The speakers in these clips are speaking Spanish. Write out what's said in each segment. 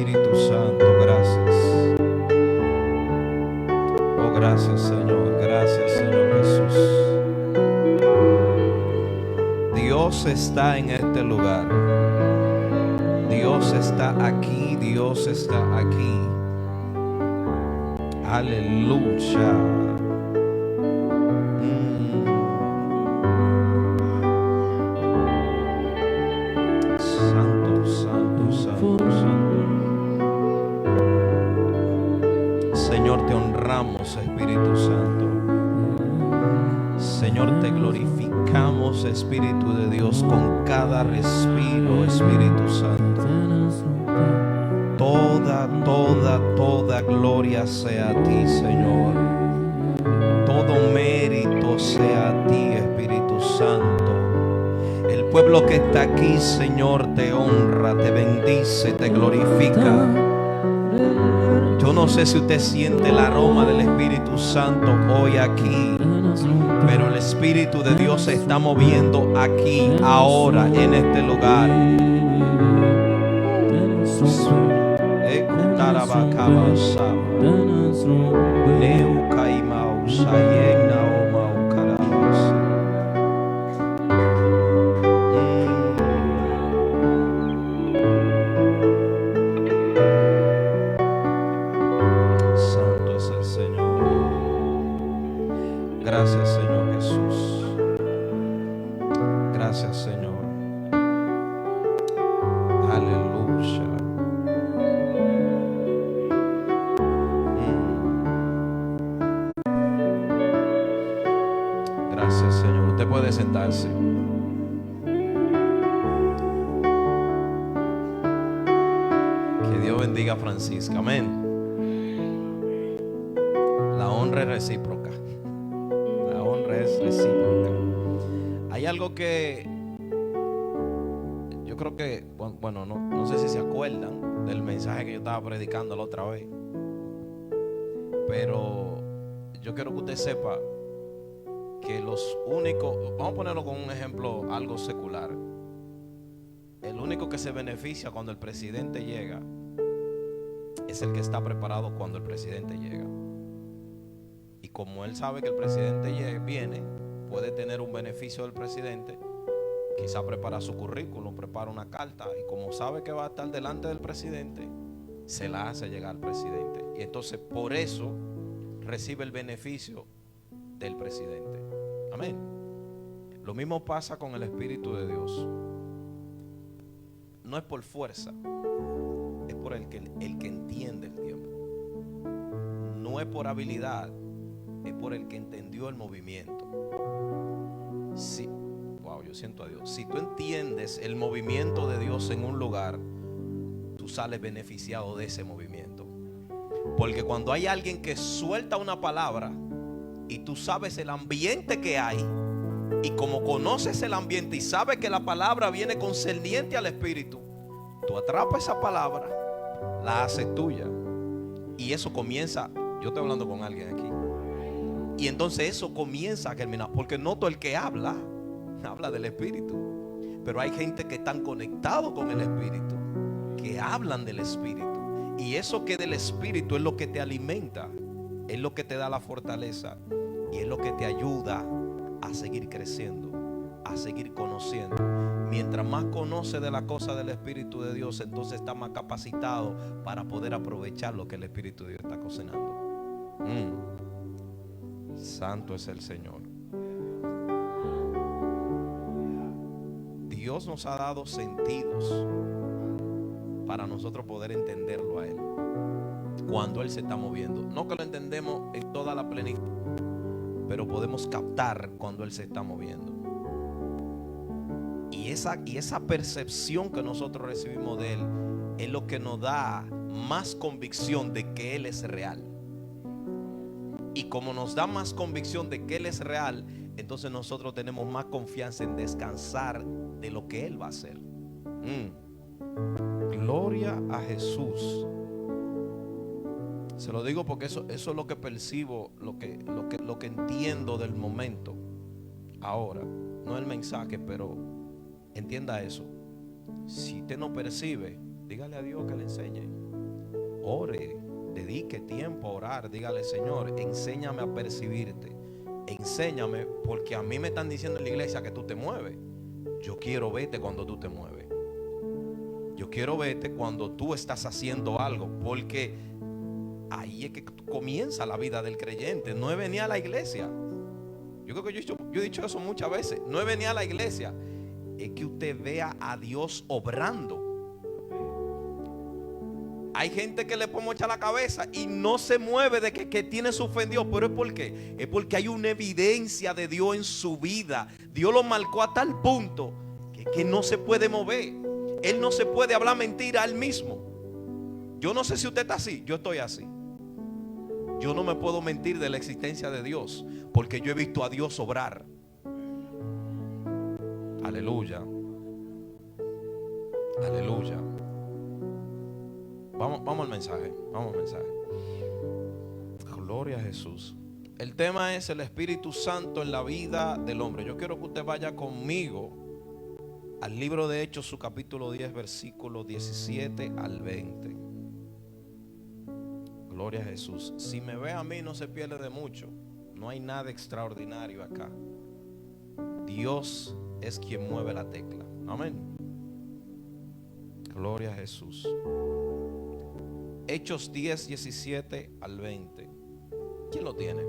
Espíritu Santo, gracias. Oh, gracias, Señor. Gracias, Señor Jesús. Dios está en este lugar. Dios está aquí. Dios está aquí. Aleluya. Santo, santo, santo, santo. Señor, te honramos, Espíritu Santo. Señor, te glorificamos, Espíritu de Dios, con cada respiro, Espíritu Santo. Toda gloria sea a ti, Señor. Todo mérito sea a ti, Espíritu Santo. El pueblo que está aquí, Señor, te honra, te bendice, te glorifica. Yo no sé si usted siente el aroma del Espíritu Santo hoy aquí, pero el Espíritu de Dios se está moviendo aquí, ahora, en este lugar. Santo es el Señor. Gracias, Señor Jesús. Gracias, Señor. Aleluya. Gracias, Señor. Usted puede sentarse. Que Dios bendiga a Francisca. Amén. La honra es recíproca. La honra es recíproca. Hay algo que yo creo que, bueno, no sé si se acuerdan del mensaje que yo estaba predicando la otra vez, pero yo quiero que usted sepa que los únicos, vamos a ponerlo con un ejemplo algo secular, el único que se beneficia cuando el presidente llega es el que está preparado cuando el presidente llega. Y como él sabe que el presidente viene, puede tener un beneficio del presidente, quizá prepara su currículum, prepara una carta, y como sabe que va a estar delante del presidente, se la hace llegar al presidente. Y entonces por eso recibe el beneficio del presidente. Amén. Lo mismo pasa con el Espíritu de Dios. No es por fuerza, es por el que entiende el tiempo. No es por habilidad, es por el que entendió el movimiento. Sí, wow, yo siento a Dios. Si tú entiendes el movimiento de Dios en un lugar, tú sales beneficiado de ese movimiento. Porque cuando hay alguien que suelta una palabra y tú sabes el ambiente que hay, y como conoces el ambiente y sabes que la palabra viene concerniente al Espíritu, tú atrapas esa palabra, la haces tuya, y eso comienza. Yo estoy hablando con alguien aquí, y entonces eso comienza a germinar, porque no todo el que habla del Espíritu, pero hay gente que están conectados con el Espíritu, que hablan del Espíritu, y eso que del Espíritu es lo que te alimenta, es lo que te da la fortaleza, y es lo que te ayuda a seguir creciendo, a seguir conociendo. Mientras más conoce de la cosa del Espíritu de Dios, entonces está más capacitado para poder aprovechar lo que el Espíritu de Dios está cocinando. Santo es el Señor. Dios nos ha dado sentidos para nosotros poder entenderlo a Él cuando Él se está moviendo. No que lo entendemos en toda la plenitud, pero podemos captar cuando Él se está moviendo. Y esa percepción que nosotros recibimos de Él es lo que nos da más convicción de que Él es real. Y como nos da más convicción de que Él es real, entonces nosotros tenemos más confianza en descansar de lo que Él va a hacer. Gloria a Jesús. Se lo digo porque eso es lo que percibo, lo que entiendo del momento. Ahora, no el mensaje, pero entienda eso. Si usted no percibe, dígale a Dios que le enseñe. ore, dedique tiempo a orar. Dígale: Señor, enséñame a percibirte. Enséñame, porque a mí me están diciendo en la iglesia que tú te mueves. Yo quiero verte cuando tú te mueves. Yo quiero verte cuando tú estás haciendo algo, porque ahí es que comienza la vida del creyente. No es venir a la iglesia. Yo creo que yo he dicho eso muchas veces. No es venir a la iglesia, es que usted vea a Dios obrando. Hay gente que le pone echar la cabeza y no se mueve de que tiene su fe en Dios. ¿Pero es por qué? Es porque hay una evidencia de Dios en su vida. Dios lo marcó a tal punto que no se puede mover. Él no se puede hablar mentira a él mismo. Yo no sé si usted está así. Yo estoy así. Yo no me puedo mentir de la existencia de Dios, porque yo he visto a Dios obrar. Aleluya. Aleluya. Vamos al mensaje. Vamos al mensaje. Gloria a Jesús. El tema es el Espíritu Santo en la vida del hombre. Yo quiero que usted vaya conmigo al libro de Hechos, su capítulo 10, versículo 17 al 20. Gloria a Jesús. Si me ve a mí, no se pierde de mucho. No hay nada extraordinario acá. Dios es quien mueve la tecla. Amén. Gloria a Jesús. Hechos 10, 17 al 20. ¿Quién lo tiene?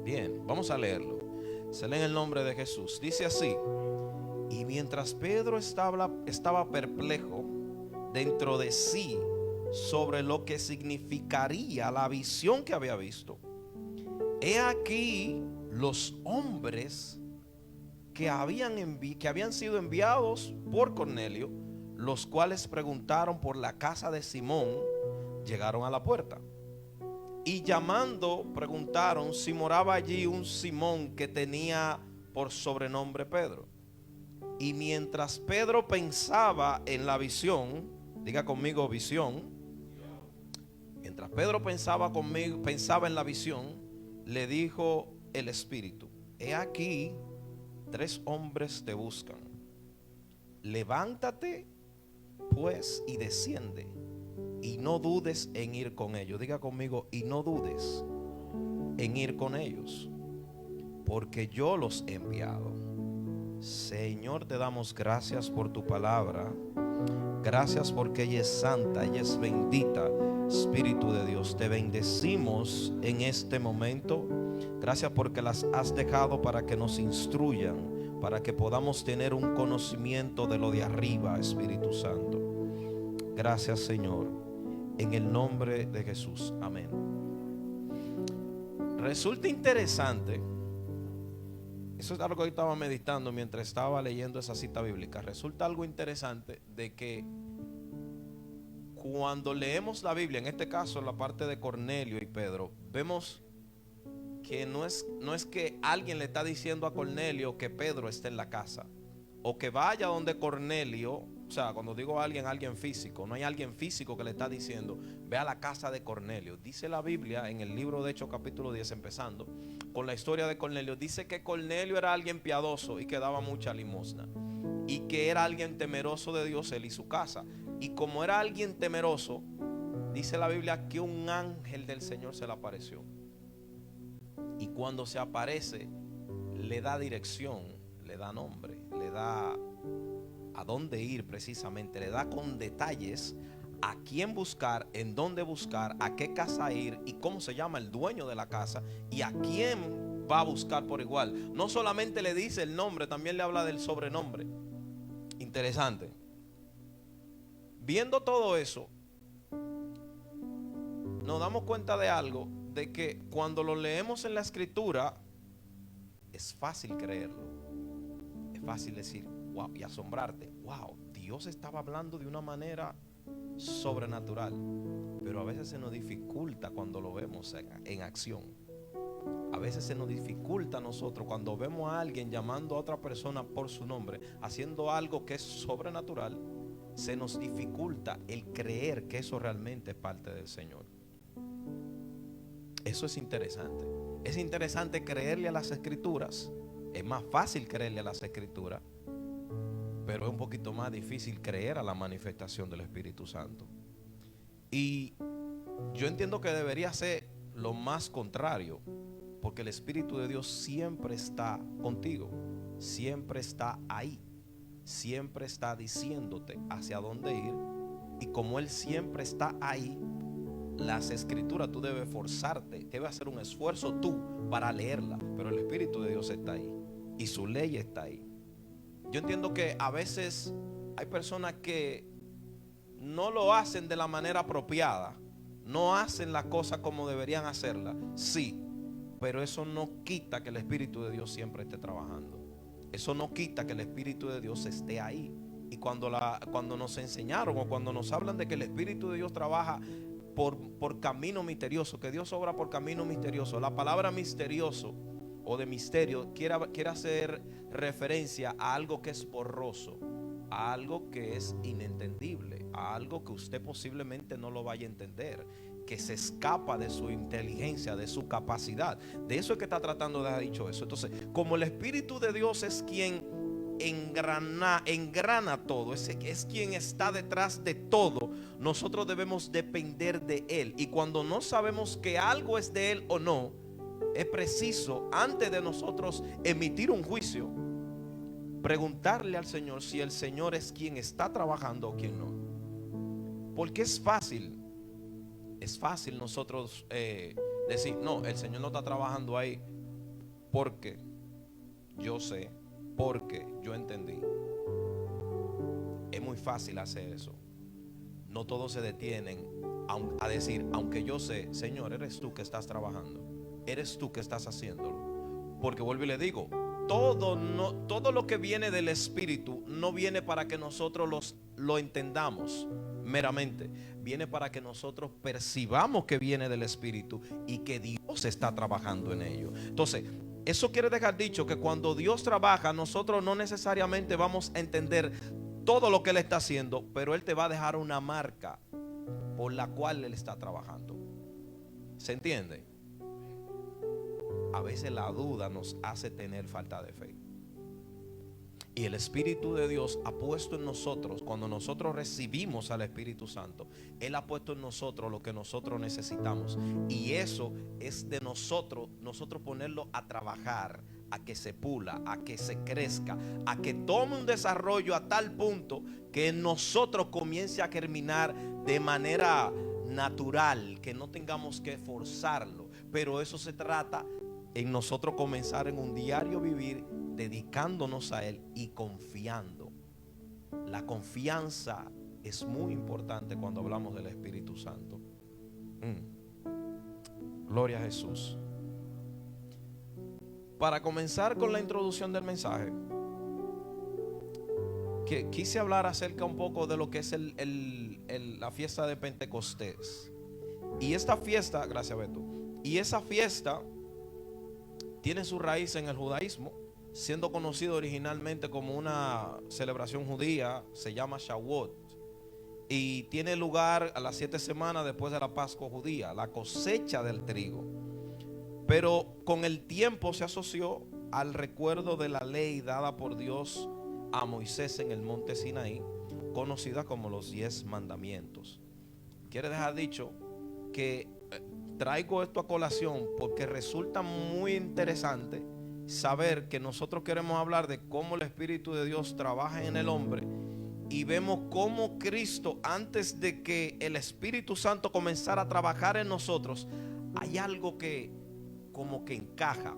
Bien, vamos a leerlo. Se lee en el nombre de Jesús. Dice así: y mientras Pedro estaba perplejo dentro de sí sobre lo que significaría la visión que había visto, he aquí los hombres que habían sido enviados por Cornelio, los cuales preguntaron por la casa de Simón, llegaron a la puerta. Y llamando, preguntaron si moraba allí un Simón que tenía por sobrenombre Pedro. Y mientras Pedro pensaba en la visión, diga conmigo visión. Mientras Pedro pensaba en la visión, le dijo el Espíritu: he aquí, 3 hombres te buscan. Levántate pues y desciende, y no dudes en ir con ellos. Diga conmigo: y no dudes en ir con ellos, porque yo los he enviado. Señor, te damos gracias por tu palabra. Gracias porque ella es santa, ella es bendita. Espíritu de Dios, te bendecimos en este momento. Gracias porque las has dejado para que nos instruyan, para que podamos tener un conocimiento de lo de arriba, Espíritu Santo. Gracias, Señor, en el nombre de Jesús. Amén. Resulta interesante. Eso es algo que yo estaba meditando mientras estaba leyendo esa cita bíblica. Resulta algo interesante de que cuando leemos la Biblia, en este caso la parte de Cornelio y Pedro, vemos que no es que alguien le está diciendo a Cornelio que Pedro está en la casa, o que vaya donde Cornelio. O sea, cuando digo alguien físico, no hay alguien físico que le está diciendo ve a la casa de Cornelio. Dice la Biblia en el libro de Hechos capítulo 10, empezando con la historia de Cornelio, dice que Cornelio era alguien piadoso y que daba mucha limosna, y que era alguien temeroso de Dios, él y su casa. Y como era alguien temeroso, dice la Biblia que un ángel del Señor se le apareció, y cuando se aparece le da dirección, le da nombre, le da a dónde ir, precisamente le da con detalles a quién buscar, en dónde buscar, a qué casa ir y cómo se llama el dueño de la casa y a quién va a buscar por igual. No solamente le dice el nombre, también le habla del sobrenombre. Interesante. Viendo todo eso, nos damos cuenta de algo, de que cuando lo leemos en la escritura es fácil creerlo, es fácil decir wow y asombrarte. Wow, Dios estaba hablando de una manera sobrenatural, pero a veces se nos dificulta cuando lo vemos en acción. A veces se nos dificulta a nosotros cuando vemos a alguien llamando a otra persona por su nombre, haciendo algo que es sobrenatural. Se nos dificulta el creer que eso realmente es parte del Señor. Eso es interesante. Es interesante creerle a las escrituras. Es más fácil creerle a las escrituras, pero es un poquito más difícil creer a la manifestación del Espíritu Santo. Y yo entiendo que debería ser lo más contrario, porque el Espíritu de Dios siempre está contigo, siempre está ahí, siempre está diciéndote hacia dónde ir. Y como Él siempre está ahí, las escrituras tú debes forzarte, debes hacer un esfuerzo tú para leerla, pero el Espíritu de Dios está ahí y su ley está ahí. Yo entiendo que a veces hay personas que no lo hacen de la manera apropiada, no hacen la cosa como deberían hacerla, sí, pero eso no quita que el Espíritu de Dios siempre esté trabajando. Eso no quita que el Espíritu de Dios esté ahí. Y cuando nos enseñaron o cuando nos hablan de que el Espíritu de Dios trabaja por camino misterioso, que Dios obra por camino misterioso, la palabra misterioso o de misterio quiere hacer referencia a algo que es borroso, a algo que es inentendible, a algo que usted posiblemente no lo vaya a entender, que se escapa de su inteligencia, de su capacidad. De eso es que está tratando de haber dicho eso. Entonces, como el Espíritu de Dios es quien engrana todo, es quien está detrás de todo, nosotros debemos depender de Él. Y cuando no sabemos que algo es de Él o no, es preciso, antes de nosotros emitir un juicio, preguntarle al Señor si el Señor es quien está trabajando o quien no. Porque es fácil nosotros decir, no, el Señor no está trabajando ahí porque yo sé, porque yo entendí. Es muy fácil hacer eso. No todos se detienen a decir, aunque yo sé, Señor, eres tú que estás trabajando, eres tú que estás haciéndolo. Porque vuelvo y le digo, todo lo que viene del Espíritu no viene para que nosotros lo entendamos meramente, viene para que nosotros percibamos que viene del Espíritu y que Dios está trabajando en ello. Entonces, eso quiere dejar dicho que cuando Dios trabaja, nosotros no necesariamente vamos a entender todo lo que Él está haciendo, pero Él te va a dejar una marca por la cual Él está trabajando. ¿Se entiende? A veces la duda nos hace tener falta de fe. Y el Espíritu de Dios ha puesto en nosotros, cuando nosotros recibimos al Espíritu Santo, Él ha puesto en nosotros lo que nosotros necesitamos. Y eso es de nosotros ponerlo a trabajar, a que se pula, a que se crezca, a que tome un desarrollo a tal punto que en nosotros comience a germinar de manera natural, que no tengamos que forzarlo. Pero eso se trata en nosotros comenzar en un diario vivir, dedicándonos a Él y confiando. La confianza es muy importante cuando hablamos del Espíritu Santo. Gloria a Jesús. Para comenzar con la introducción del mensaje, que quise hablar acerca un poco de lo que es la fiesta de Pentecostés. Y esta fiesta, gracias Beto, y esa fiesta tiene su raíz en el judaísmo, siendo conocido originalmente como una celebración judía. Se llama Shavuot y tiene lugar a las 7 semanas después de la Pascua judía, la cosecha del trigo. Pero con el tiempo se asoció al recuerdo de la ley dada por Dios a Moisés en el monte Sinaí, conocida como los 10 mandamientos. Quiere dejar dicho que traigo esto a colación porque resulta muy interesante saber que nosotros queremos hablar de cómo el Espíritu de Dios trabaja en el hombre, y vemos cómo Cristo, antes de que el Espíritu Santo comenzara a trabajar en nosotros, hay algo que como que encaja.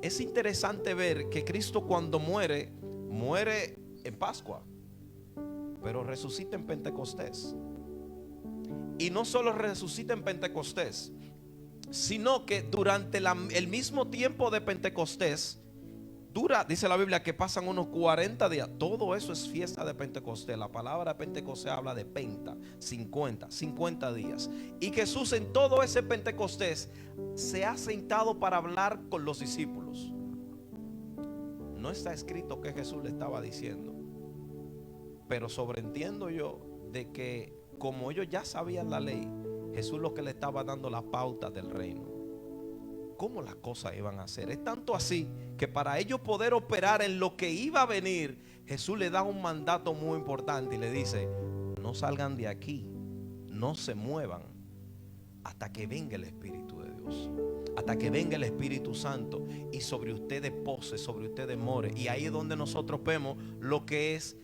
Es interesante ver que Cristo, cuando muere en Pascua, pero resucita en Pentecostés. Y no solo resucita en Pentecostés, sino que durante el mismo tiempo de Pentecostés dice la Biblia que pasan unos 40 días. Todo eso es fiesta de Pentecostés. La palabra Pentecostés habla de penta, 50 días. Y Jesús en todo ese Pentecostés se ha sentado para hablar con los discípulos. No está escrito que Jesús le estaba diciendo, pero sobreentiendo yo de que como ellos ya sabían la ley, Jesús lo que le estaba dando la pauta del reino, cómo las cosas iban a ser. Es tanto así que para ellos poder operar en lo que iba a venir, Jesús le da un mandato muy importante y le dice: no salgan de aquí, no se muevan hasta que venga el Espíritu de Dios, hasta que venga el Espíritu Santo y sobre ustedes pose, sobre ustedes more. Y ahí es donde nosotros vemos lo que es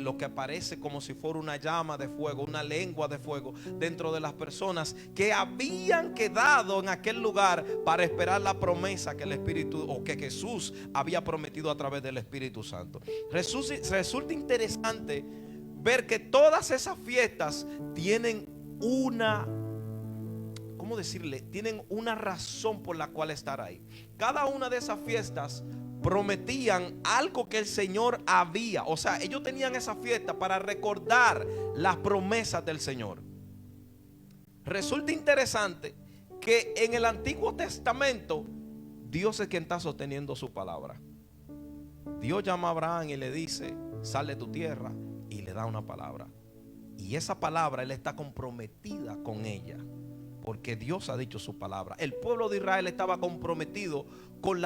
lo que aparece como si fuera una llama de fuego, una lengua de fuego dentro de las personas que habían quedado en aquel lugar para esperar la promesa que el Espíritu, o que Jesús había prometido a través del Espíritu Santo. Resulta interesante ver que todas esas fiestas tienen una, ¿cómo decirle? Tienen una razón por la cual estar ahí. Cada una de esas fiestas prometían algo que el Señor había. O sea, ellos tenían esa fiesta para recordar las promesas del Señor. Resulta interesante que en el Antiguo Testamento Dios es quien está sosteniendo su palabra. Dios llama a Abraham y le dice: sal de tu tierra, y le da una palabra. Y esa palabra él está comprometida con ella, porque Dios ha dicho su palabra. El pueblo de Israel estaba comprometido con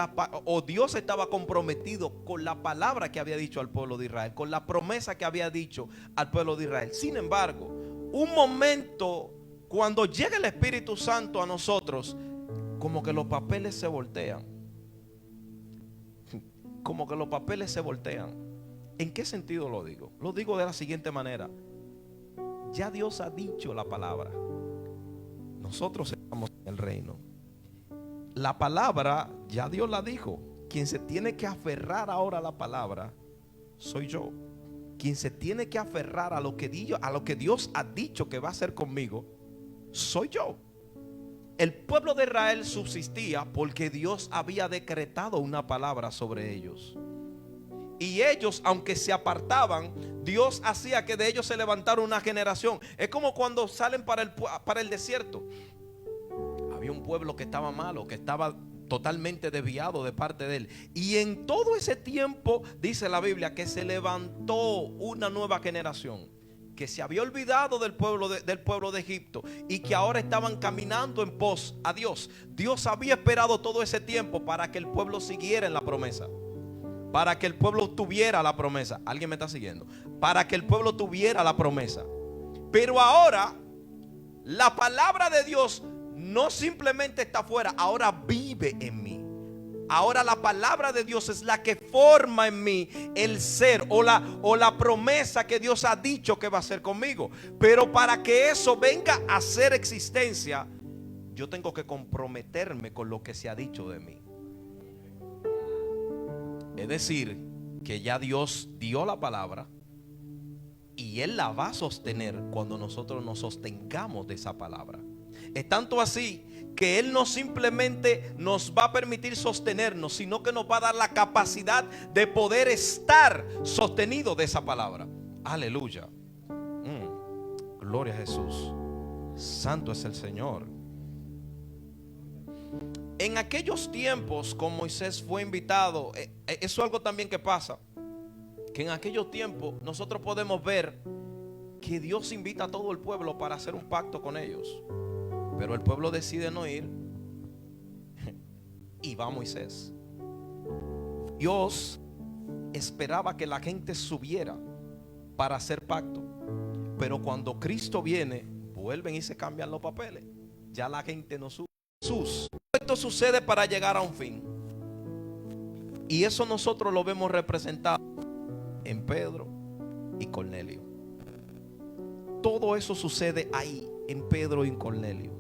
Dios estaba comprometido con la palabra que había dicho al pueblo de Israel, con la promesa que había dicho al pueblo de Israel. Sin embargo, un momento cuando llega el Espíritu Santo a nosotros, como que los papeles se voltean. Como que los papeles se voltean. ¿En qué sentido lo digo? Lo digo de la siguiente manera: ya Dios ha dicho la palabra. Nosotros estamos en el reino. La palabra ya Dios la dijo. Quien se tiene que aferrar ahora a la palabra soy yo. Quien se tiene que aferrar a lo que Dios ha dicho que va a hacer conmigo soy yo. El pueblo de Israel subsistía porque Dios había decretado una palabra sobre ellos. Y ellos, aunque se apartaban, Dios hacía que de ellos se levantara una generación. Es como cuando salen para el desierto. Había un pueblo que estaba malo, que estaba totalmente desviado de parte de él. Y en todo ese tiempo, dice la Biblia, que se levantó una nueva generación que se había olvidado del pueblo de Egipto y que ahora estaban caminando en pos a Dios. Dios había esperado todo ese tiempo para que el pueblo siguiera en la promesa, para que el pueblo tuviera la promesa. ¿Alguien me está siguiendo? Para que el pueblo tuviera la promesa. Pero ahora la palabra de Dios no simplemente está afuera, ahora vive en mí. Ahora la palabra de Dios es la que forma en mí el ser o la promesa que Dios ha dicho que va a hacer conmigo. Pero para que eso venga a ser existencia, yo tengo que comprometerme con lo que se ha dicho de mí. Es decir, que ya Dios dio la palabra y Él la va a sostener cuando nosotros nos sostengamos de esa palabra. Es tanto así que Él no simplemente nos va a permitir sostenernos, sino que nos va a dar la capacidad de poder estar sostenido de esa palabra. Aleluya. Gloria a Jesús. Santo es el Señor. En aquellos tiempos, con Moisés fue invitado, eso es algo también que pasa, que en aquellos tiempos nosotros podemos ver que Dios invita a todo el pueblo para hacer un pacto con ellos. Pero el pueblo decide no ir y va Moisés. Dios esperaba que la gente subiera para hacer pacto, pero cuando Cristo viene, vuelven y se cambian los papeles. Ya la gente no sube. Jesús, esto sucede para llegar a un fin, y eso nosotros lo vemos representado en Pedro y Cornelio. Todo eso sucede ahí en Pedro y en Cornelio.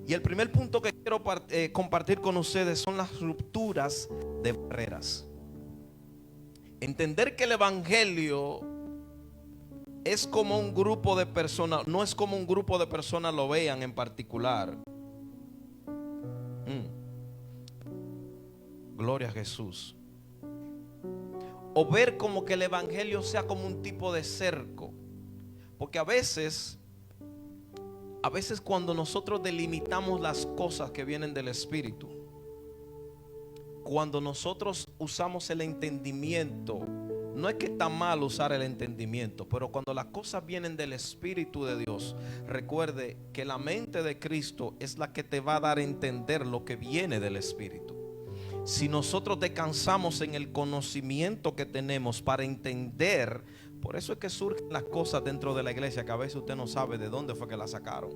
Y el primer punto que quiero compartir con ustedes son las rupturas de barreras. Entender que el evangelio es como un grupo de personas, no es como un grupo de personas lo vean en particular. Gloria a Jesús. O ver como que el evangelio sea como un tipo de cerco. Porque a veces cuando nosotros delimitamos las cosas que vienen del Espíritu, cuando nosotros usamos el entendimiento, no es que está mal usar el entendimiento, pero cuando las cosas vienen del Espíritu de Dios, recuerde que la mente de Cristo es la que te va a dar a entender lo que viene del Espíritu. Si nosotros descansamos en el conocimiento que tenemos para entender Por eso es que surgen las cosas dentro de la iglesia que a veces usted no sabe de dónde fue que las sacaron.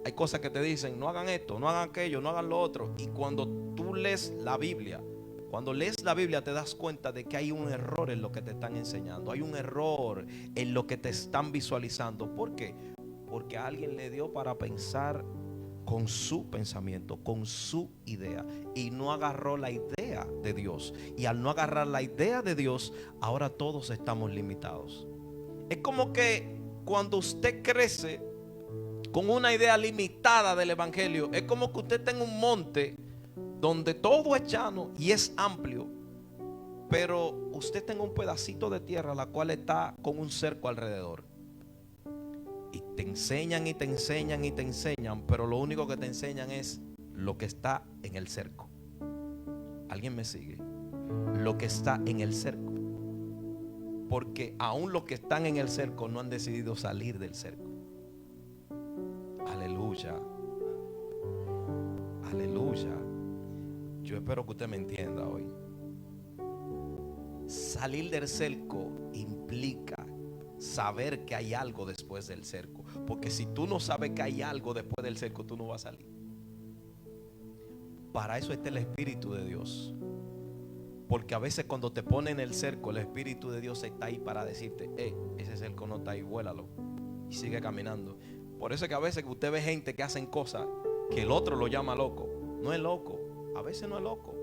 Hay cosas que te dicen, no hagan esto, no hagan aquello, no hagan lo otro. Y cuando tú lees la Biblia, te das cuenta de que hay un error en lo que te están enseñando. Hay un error en lo que te están visualizando. ¿Por qué? Porque a alguien le dio para pensar con su pensamiento, con su idea, y no agarró la idea de Dios. Y al no agarrar la idea de Dios, ahora todos estamos limitados. Es como que cuando usted crece con una idea limitada del evangelio, es como que usted tenga un monte donde todo es llano y es amplio, pero usted tenga un pedacito de tierra la cual está con un cerco alrededor. Y te enseñan y te enseñan y te enseñan, pero lo único que te enseñan es lo que está en el cerco. ¿Alguien me sigue? Lo que está en el cerco. Porque aún los que están en el cerco no han decidido salir del cerco. Aleluya. Aleluya. Yo espero que usted me entienda hoy. Salir del cerco implica saber que hay algo después del cerco. Porque si tú no sabes que hay algo después del cerco, tú no vas a salir. Para eso está el Espíritu de Dios. Porque a veces cuando te ponen en el cerco, el Espíritu de Dios está ahí para decirte, ese cerco no está ahí, vuélalo. Y sigue caminando. Por eso es que a veces usted ve gente que hacen cosas que el otro lo llama loco. No es loco. A veces no es loco.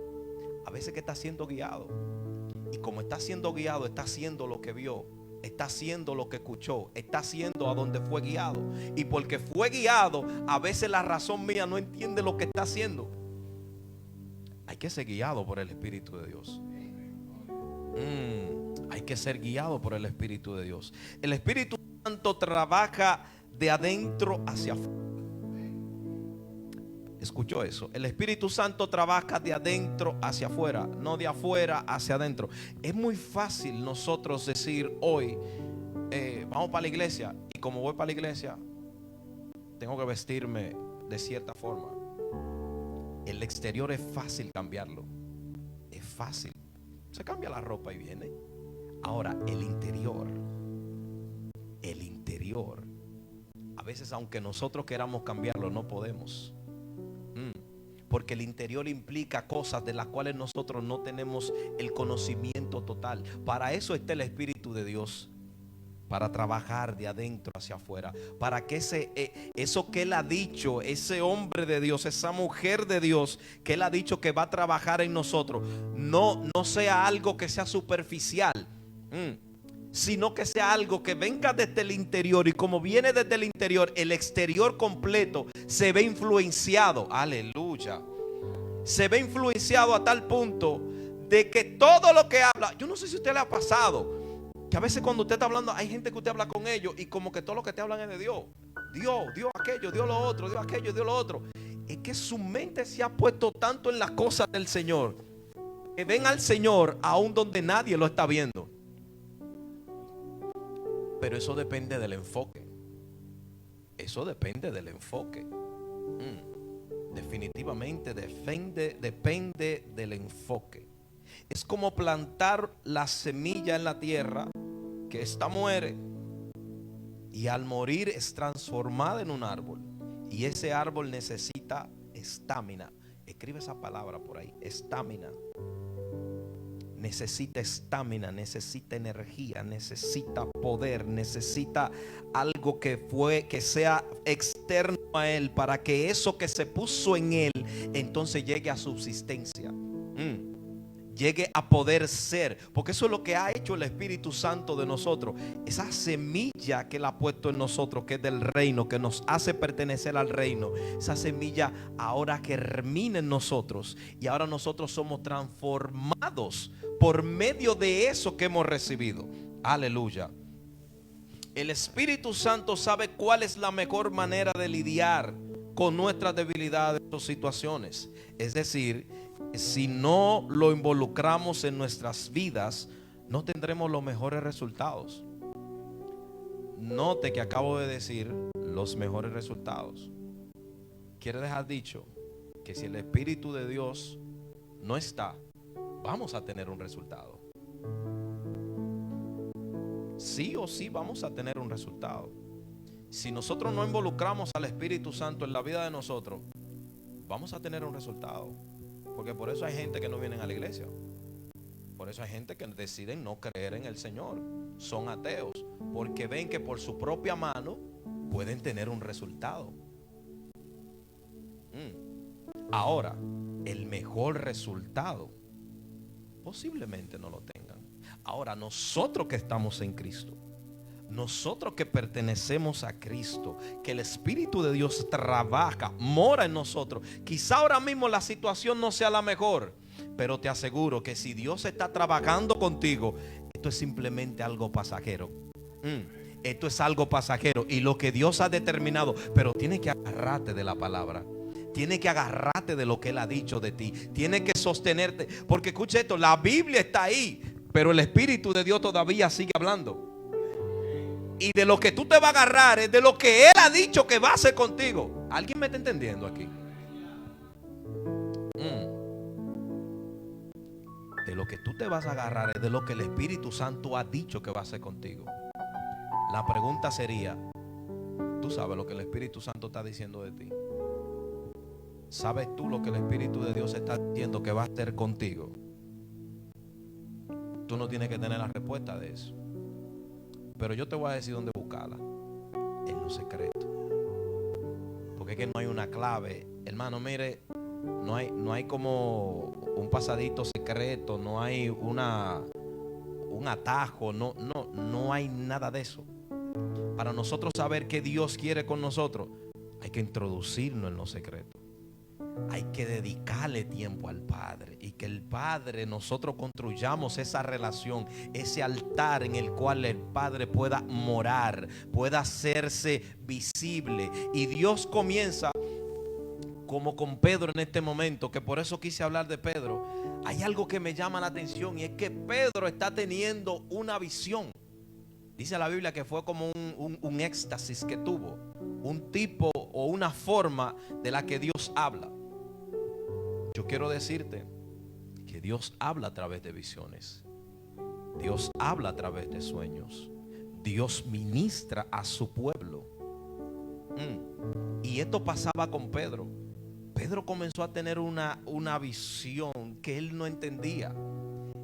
A veces que está siendo guiado. Y como está siendo guiado, está haciendo lo que vio, está haciendo lo que escuchó, está haciendo a donde fue guiado. Y porque fue guiado, a veces la razón mía no entiende lo que está haciendo. Hay que ser guiado por el Espíritu de Dios. Hay que ser guiado por el Espíritu de Dios. El Espíritu Santo trabaja de adentro hacia afuera. ¿Escuchó eso? El Espíritu Santo trabaja de adentro hacia afuera, no de afuera hacia adentro. Es muy fácil nosotros decir hoy, vamos para la iglesia, y como voy para la iglesia, tengo que vestirme de cierta forma. El exterior es fácil cambiarlo. Es fácil. Se cambia la ropa y viene. Ahora, el interior, a veces aunque nosotros queramos cambiarlo, no podemos. Porque el interior implica cosas de las cuales nosotros no tenemos el conocimiento total. Para eso está el Espíritu de Dios. Para trabajar de adentro hacia afuera. Para que eso que Él ha dicho, ese hombre de Dios, esa mujer de Dios que Él ha dicho que va a trabajar en nosotros, no sea algo que sea superficial. Sino que sea algo que venga desde el interior. Y como viene desde el interior, el exterior completo se ve influenciado. Aleluya. Se ve influenciado a tal punto de que todo lo que habla, yo no sé si a usted le ha pasado, que a veces cuando usted está hablando, hay gente que usted habla con ellos y como que todo lo que te hablan es de Dios. Dios aquello, Dios lo otro, Dios aquello, Dios lo otro. Es que su mente se ha puesto tanto en las cosas del Señor, que ven al Señor aún donde nadie lo está viendo. Pero eso depende del enfoque. Eso depende del enfoque. Definitivamente depende del enfoque. Es como plantar la semilla en la tierra, que esta muere y al morir es transformada en un árbol. Y ese árbol necesita estamina. Escribe esa palabra por ahí, estamina. Necesita estamina, necesita energía, necesita poder, necesita algo que sea externo a él, para que eso que se puso en él entonces llegue a subsistencia, llegue a poder ser. Porque eso es lo que ha hecho el Espíritu Santo de nosotros. Esa semilla que él ha puesto en nosotros, que es del reino, que nos hace pertenecer al reino. Esa semilla ahora germina en nosotros, y ahora nosotros somos transformados por medio de eso que hemos recibido. Aleluya. El Espíritu Santo sabe cuál es la mejor manera de lidiar con nuestras debilidades o situaciones. Es decir, si no lo involucramos en nuestras vidas, no tendremos los mejores resultados. Note que acabo de decir los mejores resultados. Quiere dejar dicho que si el Espíritu de Dios no está, vamos a tener un resultado. sí o sí vamos a tener un resultado. Si nosotros no involucramos al Espíritu Santo en la vida de nosotros, vamos a tener un resultado. Porque por eso hay gente que no viene a la iglesia. Por eso hay gente que deciden no creer en el Señor. Son ateos. Porque ven que por su propia mano pueden tener un resultado. Ahora, el mejor resultado posiblemente no lo tengan. Ahora, nosotros que estamos en Cristo, nosotros que pertenecemos a Cristo, que el Espíritu de Dios trabaja, mora en nosotros. Quizá ahora mismo la situación no sea la mejor, pero te aseguro que si Dios está trabajando contigo, esto es simplemente algo pasajero. Esto es algo pasajero y lo que Dios ha determinado, pero tienes que agarrarte de la palabra. Tienes que agarrarte de lo que Él ha dicho de ti. Tienes que sostenerte, porque escucha esto, la Biblia está ahí, pero el Espíritu de Dios todavía sigue hablando. Y de lo que tú te vas a agarrar es de lo que Él ha dicho que va a hacer contigo. ¿Alguien me está entendiendo aquí? De lo que tú te vas a agarrar es de lo que el Espíritu Santo ha dicho que va a hacer contigo. La pregunta sería, ¿tú sabes lo que el Espíritu Santo está diciendo de ti? ¿Sabes tú lo que el Espíritu de Dios está diciendo que va a hacer contigo? Tú no tienes que tener la respuesta de eso. Pero yo te voy a decir dónde buscarla. En lo secreto. Porque es que no hay una clave. Hermano, mire, no hay como un pasadito secreto. No hay un atajo. No hay nada de eso. Para nosotros saber qué Dios quiere con nosotros, hay que introducirnos en lo secreto. Hay que dedicarle tiempo al Padre y que el Padre, nosotros construyamos esa relación, ese altar en el cual el Padre pueda morar, pueda hacerse visible. Y Dios comienza como con Pedro en este momento, que por eso quise hablar de Pedro. Hay algo que me llama la atención y es que Pedro está teniendo una visión. Dice la Biblia que fue como un éxtasis que tuvo, un tipo o una forma de la que Dios habla. Yo quiero decirte que Dios habla a través de visiones. Dios habla a través de sueños. Dios ministra a su pueblo. Y esto pasaba con Pedro. Pedro comenzó a tener una visión que él no entendía.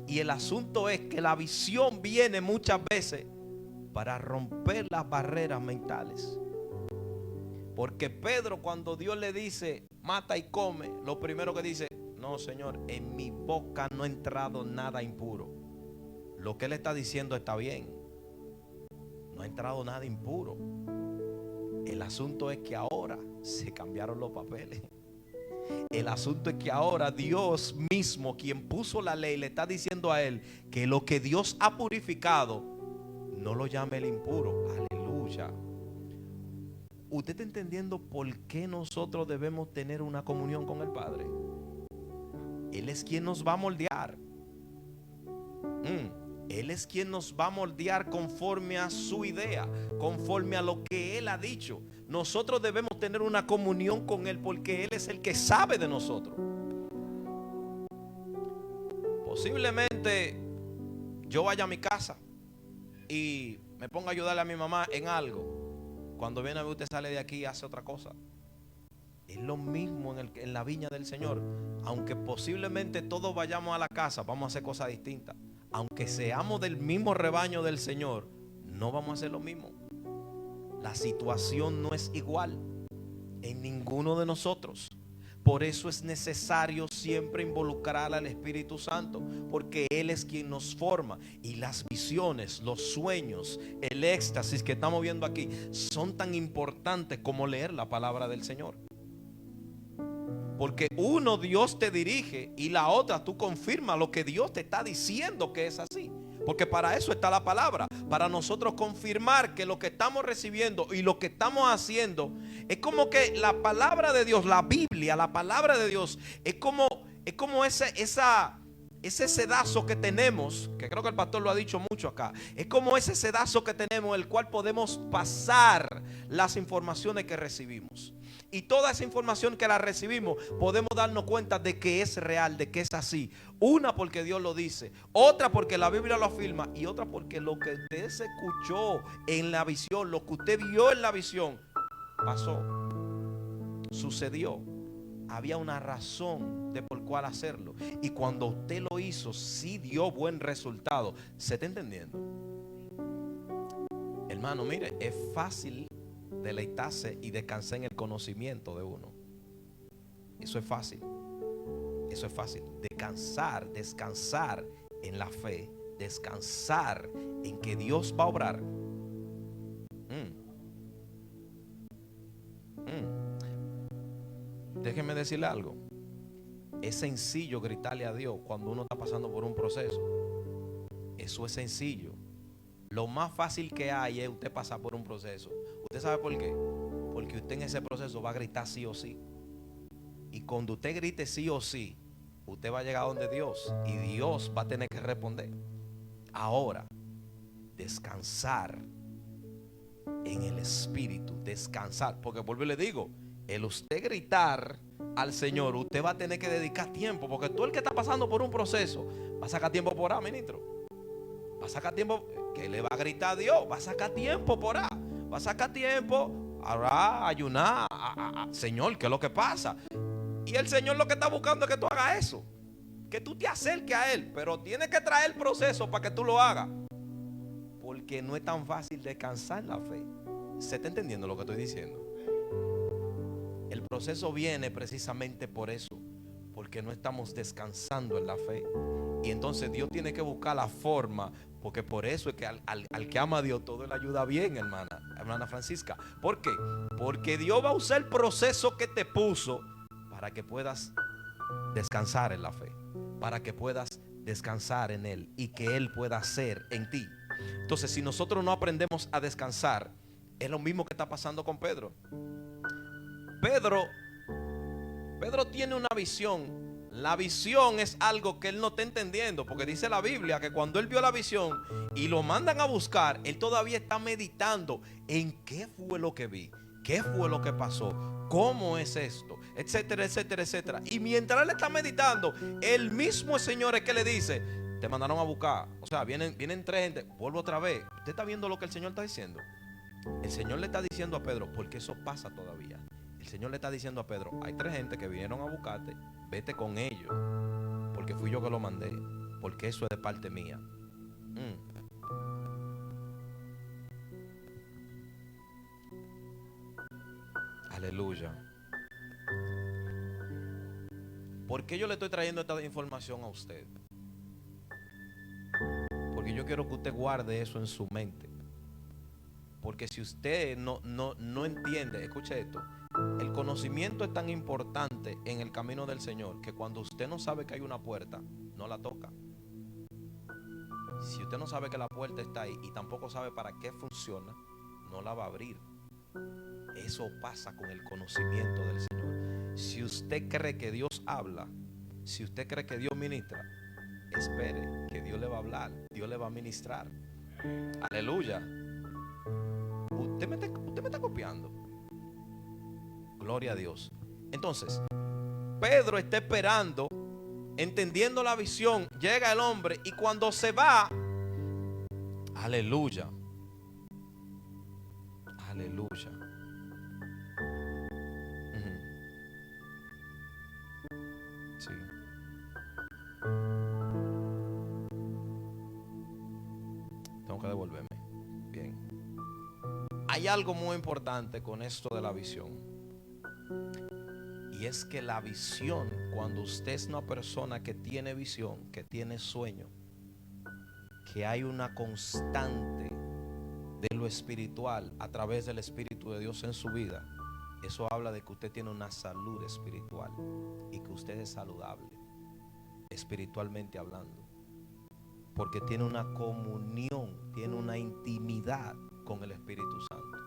Y el asunto es que la visión viene muchas veces para romper las barreras mentales. Porque Pedro, cuando Dios le dice mata y come, lo primero que dice, no Señor, en mi boca no ha entrado nada impuro. Lo que él está diciendo está bien, no ha entrado nada impuro. El asunto es que ahora se cambiaron los papeles. El asunto es que ahora Dios mismo, quien puso la ley, le está diciendo a él que lo que Dios ha purificado no lo llame el impuro. Aleluya. ¿Usted está entendiendo por qué nosotros debemos tener una comunión con el Padre? Él es quien nos va a moldear. Él es quien nos va a moldear conforme a su idea, conforme a lo que Él ha dicho. Nosotros debemos tener una comunión con Él porque Él es el que sabe de nosotros. Posiblemente yo vaya a mi casa y me ponga a ayudarle a mi mamá en algo. Cuando viene a ver, usted sale de aquí y hace otra cosa. Es lo mismo en la viña del Señor. Aunque posiblemente todos vayamos a la casa, vamos a hacer cosas distintas. Aunque seamos del mismo rebaño del Señor, no vamos a hacer lo mismo. La situación no es igual en ninguno de nosotros. Por eso es necesario siempre involucrar al Espíritu Santo, porque Él es quien nos forma. Y las visiones, los sueños, el éxtasis que estamos viendo aquí son tan importantes como leer la palabra del Señor. Porque uno, Dios te dirige, y la otra, tú confirmas lo que Dios te está diciendo que es así. Porque para eso está la palabra, para nosotros confirmar que lo que estamos recibiendo y lo que estamos haciendo es como que la palabra de Dios, la Biblia, la palabra de Dios es como esa ese sedazo que tenemos, que creo que el pastor lo ha dicho mucho acá, es como ese sedazo que tenemos, el cual podemos pasar las informaciones que recibimos. Y toda esa información que la recibimos, podemos darnos cuenta de que es real, de que es así. Una porque Dios lo dice, otra porque la Biblia lo afirma, y otra porque lo que usted se escuchó en la visión, lo que usted vio en la visión, pasó, sucedió. Había una razón de por cuál hacerlo. Y cuando usted lo hizo, sí dio buen resultado. ¿Se está entendiendo? Hermano, mire, es fácil deleitarse y descansar en el conocimiento de uno. Eso es fácil. Eso es fácil. Descansar en la fe, descansar en que Dios va a obrar. Déjeme decirle algo. Es sencillo gritarle a Dios cuando uno está pasando por un proceso. Eso es sencillo. Lo más fácil que hay es usted pasar por un proceso. ¿Usted sabe por qué? Porque usted en ese proceso va a gritar sí o sí. Y cuando usted grite sí o sí, usted va a llegar donde Dios, y Dios va a tener que responder. Ahora, descansar en el Espíritu, descansar. Porque vuelvo y le digo, el usted gritar al Señor, usted va a tener que dedicar tiempo. Porque tú, el que está pasando por un proceso, va a sacar tiempo por ahí, ministro. Va a sacar tiempo. Que le va a gritar a Dios, va a sacar tiempo por ahí. Va a sacar tiempo a ayunar. Señor, ¿qué es lo que pasa? Y el Señor lo que está buscando es que tú hagas eso, que tú te acerques a Él. Pero tiene que traer el proceso para que tú lo hagas. Porque no es tan fácil descansar en la fe. ¿Se está entendiendo lo que estoy diciendo? El proceso viene precisamente por eso, porque no estamos descansando en la fe. Y entonces Dios tiene que buscar la forma. Porque por eso es que al que ama a Dios todo le ayuda bien, hermana Francisca. ¿Por qué? Porque Dios va a usar el proceso que te puso para que puedas descansar en la fe, para que puedas descansar en Él y que Él pueda hacer en ti. Entonces, si nosotros no aprendemos a descansar, es lo mismo que está pasando con Pedro. Pedro tiene una visión. La visión es algo que él no está entendiendo, porque dice la Biblia que cuando él vio la visión y lo mandan a buscar, él todavía está meditando en qué fue lo que vi, qué fue lo que pasó, cómo es esto, etcétera, etcétera, etcétera. Y mientras él está meditando, el mismo Señor es que le dice: te mandaron a buscar. O sea, vienen tres gente. Vuelvo otra vez. ¿Usted está viendo lo que el Señor está diciendo? El Señor le está diciendo a Pedro, porque eso pasa todavía. El Señor le está diciendo a Pedro: hay tres gente que vinieron a buscarte, vete con ellos, porque fui yo que lo mandé, porque eso es de parte mía. Aleluya. ¿Por qué yo le estoy trayendo esta información a usted? Porque yo quiero que usted guarde eso en su mente. Porque si usted no entiende, escuche esto, el conocimiento es tan importante en el camino del Señor que cuando usted no sabe que hay una puerta, no la toca. Si usted no sabe que la puerta está ahí y tampoco sabe para qué funciona, no la va a abrir. Eso pasa con el conocimiento del Señor. Si usted cree que Dios habla, si usted cree que Dios ministra, espere que Dios le va a hablar, Dios le va a ministrar. Aleluya. Usted me está copiando. Gloria a Dios. Entonces, Pedro está esperando, entendiendo la visión. Llega el hombre y cuando se va, aleluya, aleluya. Sí. Tengo que devolverme. Bien. Hay algo muy importante con esto de la visión. Y es que la visión, cuando usted es una persona que tiene visión, que tiene sueño, que hay una constante de lo espiritual a través del Espíritu de Dios en su vida, eso habla de que usted tiene una salud espiritual y que usted es saludable, espiritualmente hablando, porque tiene una comunión, tiene una intimidad con el Espíritu Santo.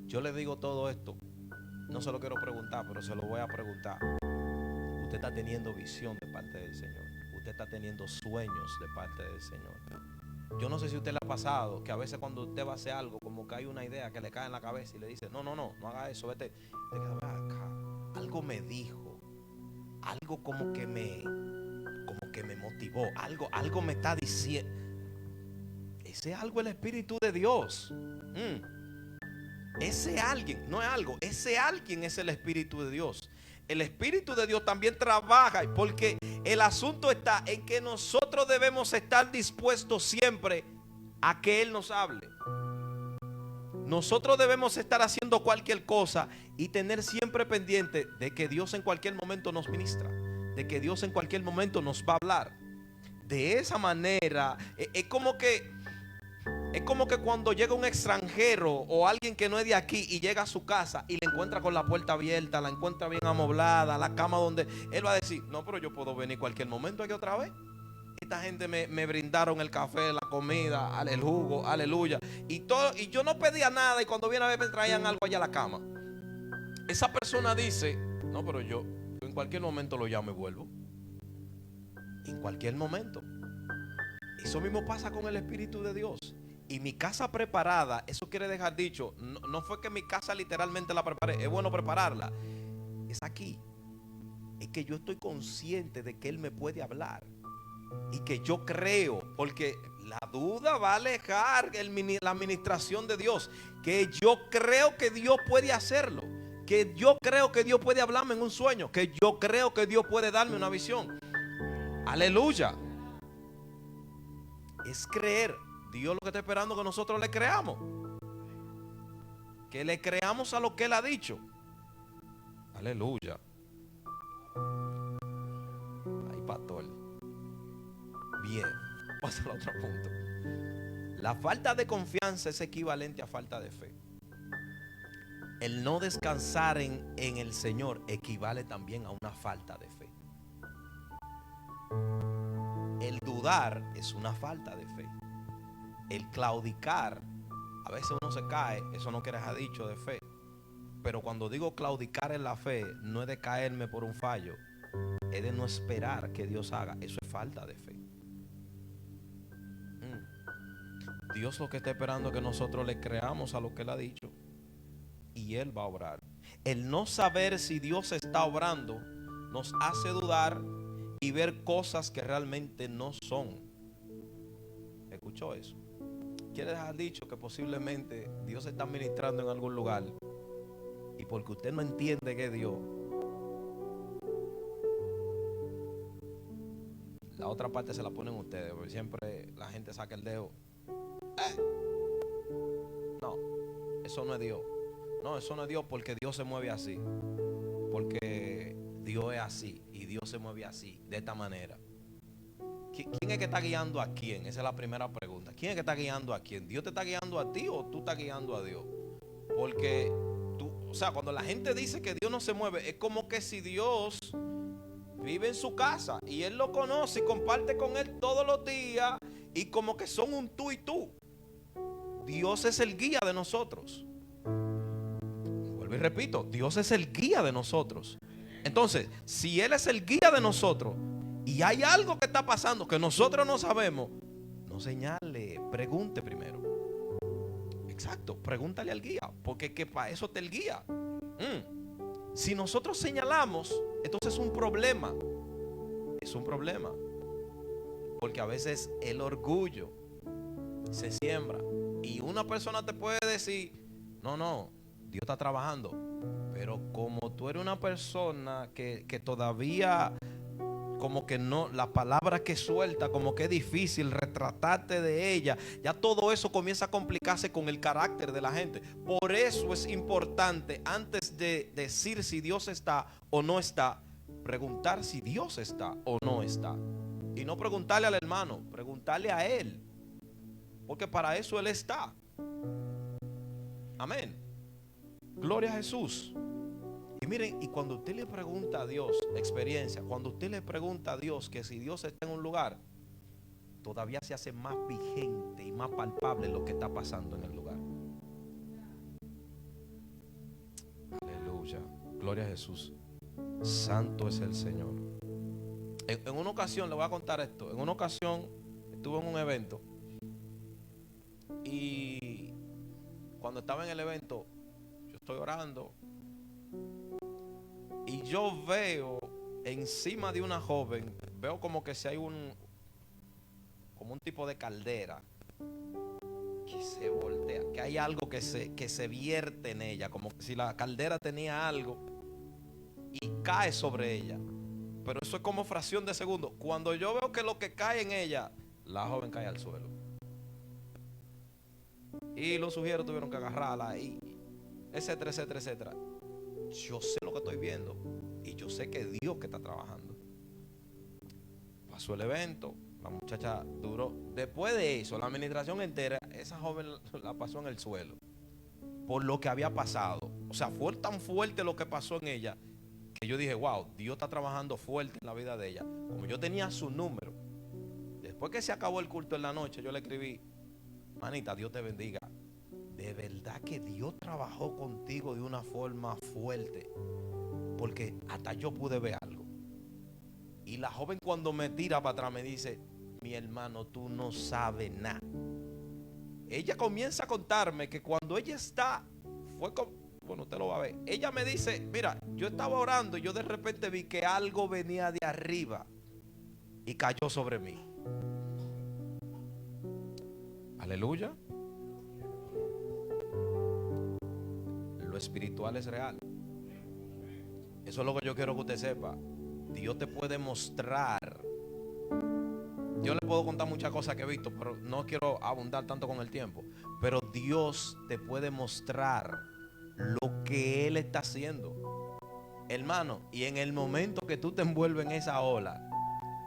Yo le digo todo esto, no se lo quiero preguntar, pero se lo voy a preguntar. Usted está teniendo visión de parte del Señor. Usted está teniendo sueños de parte del Señor. Yo no sé si a usted le ha pasado que a veces cuando usted va a hacer algo, como que hay una idea que le cae en la cabeza y le dice, no haga eso, vete. Te queda acá. Algo me dijo, algo como que me motivó, algo me está diciendo. Ese algo es el Espíritu de Dios. Ese alguien, no es algo, ese alguien es el Espíritu de Dios. El Espíritu de Dios también trabaja, porque el asunto está en que nosotros debemos estar dispuestos siempre a que Él nos hable. Nosotros debemos estar haciendo cualquier cosa y tener siempre pendiente de que Dios en cualquier momento nos ministra, de que Dios en cualquier momento nos va a hablar. De esa manera, es como que cuando llega un extranjero o alguien que no es de aquí y llega a su casa y le encuentra con la puerta abierta, la encuentra bien amoblada, la cama donde él va a decir, no, pero yo puedo venir cualquier momento aquí otra vez. Esta gente me brindaron el café, la comida, el jugo, aleluya. Y yo no pedía nada y cuando viene a ver me traían algo allá a la cama. Esa persona dice, no, pero yo en cualquier momento lo llamo y vuelvo. En cualquier momento. Eso mismo pasa con el Espíritu de Dios. Y mi casa preparada, eso quiere dejar dicho, no fue que mi casa literalmente la preparé, es bueno prepararla. Es aquí. Es que yo estoy consciente de que Él me puede hablar. Y que yo creo, porque la duda va a alejar la administración de Dios. Que yo creo que Dios puede hacerlo. Que yo creo que Dios puede hablarme en un sueño. Que yo creo que Dios puede darme una visión. Aleluya. Es creer. Dios lo que está esperando que nosotros le creamos. Que le creamos a lo que Él ha dicho. Aleluya. Ay, pastor. Bien, pasa al otro punto. La falta de confianza es equivalente a falta de fe. El no descansar en el Señor equivale también a una falta de fe. El dudar es una falta de fe. El claudicar, a veces uno se cae, eso no quiere dejar dicho de fe. Pero cuando digo claudicar en la fe, no es de caerme por un fallo, es de no esperar que Dios haga. Eso es falta de fe. Dios lo que está esperando es que nosotros le creamos a lo que Él ha dicho y Él va a obrar. El no saber si Dios está obrando nos hace dudar y ver cosas que realmente no son. ¿Escuchó eso? Quiere dejar dicho que posiblemente Dios está ministrando en algún lugar y porque usted no entiende que es Dios, la otra parte se la ponen ustedes, porque siempre la gente saca el dedo. No, eso no es Dios. No, eso no es Dios, porque Dios se mueve así. Porque Dios es así y Dios se mueve así, de esta manera. ¿Quién es que está guiando a quién? Esa es la primera pregunta. ¿Quién es que está guiando a quién? ¿Dios te está guiando a ti o tú estás guiando a Dios? Porque cuando la gente dice que Dios no se mueve, es como que si Dios vive en su casa y Él lo conoce y comparte con Él todos los días y como que son un tú y tú. Dios es el guía de nosotros. Vuelvo y repito, Dios es el guía de nosotros. Entonces, si Él es el guía de nosotros y hay algo que está pasando que nosotros no sabemos, no señale, pregunte primero. Exacto, pregúntale al guía, porque que para eso te el guía. Si nosotros señalamos, entonces es un problema. Es un problema. Porque a veces el orgullo se siembra. Y una persona te puede decir, no, Dios está trabajando. Pero como tú eres una persona que todavía como que no, la palabra que suelta, como que es difícil retratarte de ella, ya todo eso comienza a complicarse con el carácter de la gente. Por eso es importante, antes de decir si Dios está o no está, preguntar si Dios está o no está. Y no preguntarle al hermano, preguntarle a Él, porque para eso Él está. Amén. Gloria a Jesús. Y miren, y cuando usted le pregunta a Dios, experiencia, cuando usted le pregunta a Dios que si Dios está en un lugar, todavía se hace más vigente y más palpable lo que está pasando en el lugar. Aleluya. Gloria a Jesús. Santo es el Señor. En una ocasión, le voy a contar esto. En una ocasión estuve en un evento y cuando estaba en el evento, yo estoy orando y yo veo encima de una joven, veo como que si hay como un tipo de caldera que se voltea, que hay algo que se vierte en ella, como si la caldera tenía algo y cae sobre ella. Pero eso es como fracción de segundo. Cuando yo veo que lo que cae en ella, la joven cae al suelo. Y los sugieros tuvieron que agarrarla y etcétera, etcétera, etcétera. Yo sé lo que estoy viendo y yo sé que Dios que está trabajando. Pasó el evento, la muchacha duró. Después de eso, la administración entera, esa joven la pasó en el suelo por lo que había pasado. O sea, fue tan fuerte lo que pasó en ella que yo dije, wow, Dios está trabajando fuerte en la vida de ella. Como yo tenía su número, después que se acabó el culto en la noche, yo le escribí: manita, Dios te bendiga. De verdad que Dios trabajó contigo de una forma fuerte, porque hasta yo pude ver algo. Y la joven, cuando me tira para atrás, me dice: mi hermano, tú no sabes nada. Ella comienza a contarme que cuando ella está, bueno, usted lo va a ver. Ella me dice: mira, yo estaba orando y yo de repente vi que algo venía de arriba y cayó sobre mí. Aleluya. Lo espiritual es real. Eso es lo que yo quiero que usted sepa. Dios te puede mostrar. Yo le puedo contar muchas cosas que he visto, pero no quiero abundar tanto con el tiempo. Pero Dios te puede mostrar lo que Él está haciendo, hermano. Y en el momento que tú te envuelves en esa ola,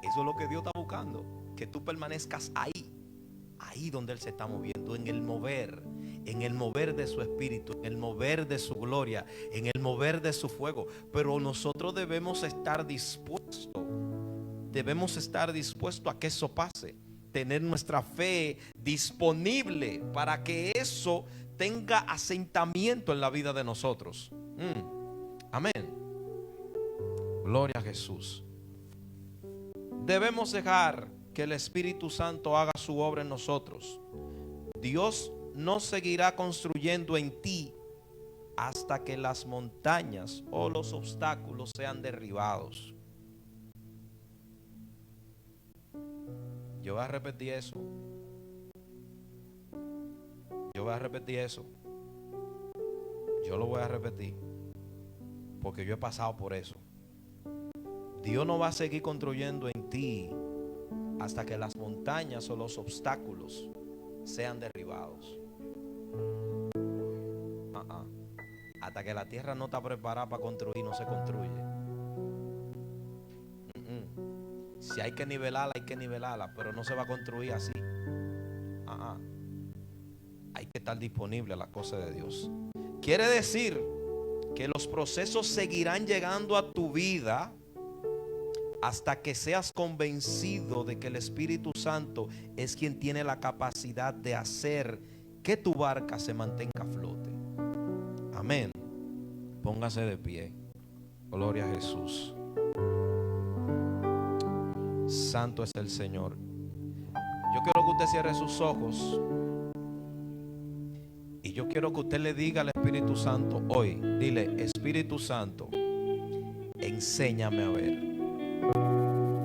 eso es lo que Dios está buscando, que tú permanezcas ahí donde Él se está moviendo, en el mover de su espíritu, en el mover de su gloria, en el mover de su fuego. Pero nosotros debemos estar dispuestos a que eso pase, tener nuestra fe disponible para que eso tenga asentamiento en la vida de nosotros. Amén. Gloria a Jesús. Debemos dejar que el Espíritu Santo haga su obra en nosotros. Dios no seguirá construyendo en ti hasta que las montañas o los obstáculos sean derribados. Yo voy a repetir eso. Yo lo voy a repetir porque yo he pasado por eso. Dios no va a seguir construyendo en ti hasta que las montañas o los obstáculos sean derribados. Hasta que la tierra no está preparada para construir, no se construye. Si hay que nivelarla, hay que nivelarla, pero no se va a construir así. Hay que estar disponible a las cosas de Dios. Quiere decir que los procesos seguirán llegando a tu vida hasta que seas convencido de que el Espíritu Santo es quien tiene la capacidad de hacer que tu barca se mantenga a flote. Amén. Póngase de pie. Gloria a Jesús. Santo es el Señor. Yo quiero que usted cierre sus ojos y yo quiero que usted le diga al Espíritu Santo hoy, dile: Espíritu Santo, enséñame a ver.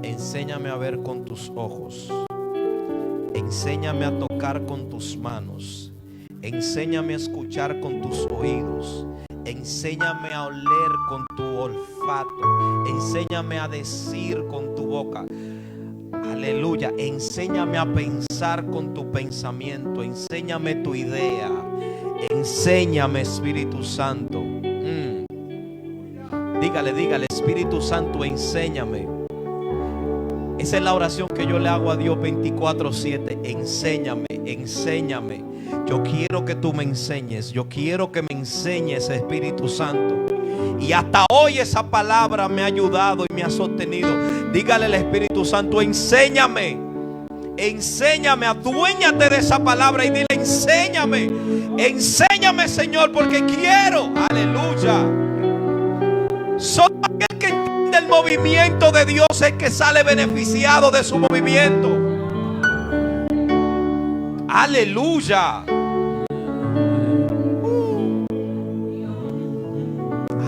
Enséñame a ver con tus ojos. Enséñame a tocar con tus manos. Enséñame a escuchar con tus oídos. Enséñame a oler con tu olfato. Enséñame a decir con tu boca. Aleluya. Enséñame a pensar con tu pensamiento. Enséñame tu idea. Enséñame, Espíritu Santo. Dígale, Espíritu Santo, enséñame. Esa es la oración que yo le hago a Dios 24/7. Enséñame. Yo quiero que tú me enseñes. Yo quiero que me enseñes, Espíritu Santo. Y hasta hoy esa palabra me ha ayudado y me ha sostenido. Dígale al Espíritu Santo: enséñame. Aduéñate de esa palabra y dile: enséñame, Señor, porque quiero. Aleluya. Solo aquel movimiento de Dios es que sale beneficiado de su movimiento. Aleluya.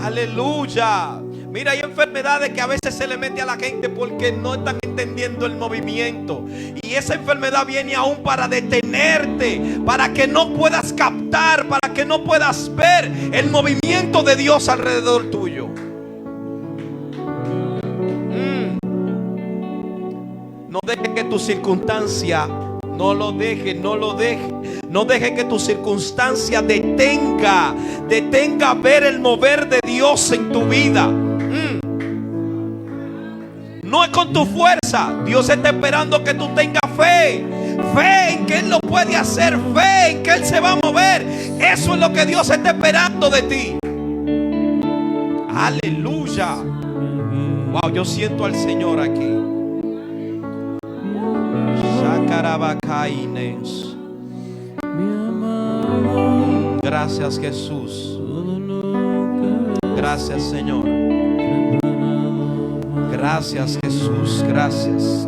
Aleluya. Mira, hay enfermedades que a veces se le mete a la gente porque no están entendiendo el movimiento. Y esa enfermedad viene aún para detenerte, para que no puedas captar, para que no puedas ver el movimiento de Dios alrededor tuyo. No dejes que tu circunstancia, no deje que tu circunstancia detenga ver el mover de Dios en tu vida. No es con tu fuerza. Dios está esperando que tú tengas fe en que Él lo puede hacer, fe en que Él se va a mover. Eso es lo que Dios está esperando de ti. Aleluya. Wow, yo siento al Señor aquí. Gracias, Jesús. Gracias, Señor. Gracias, Jesús. Gracias.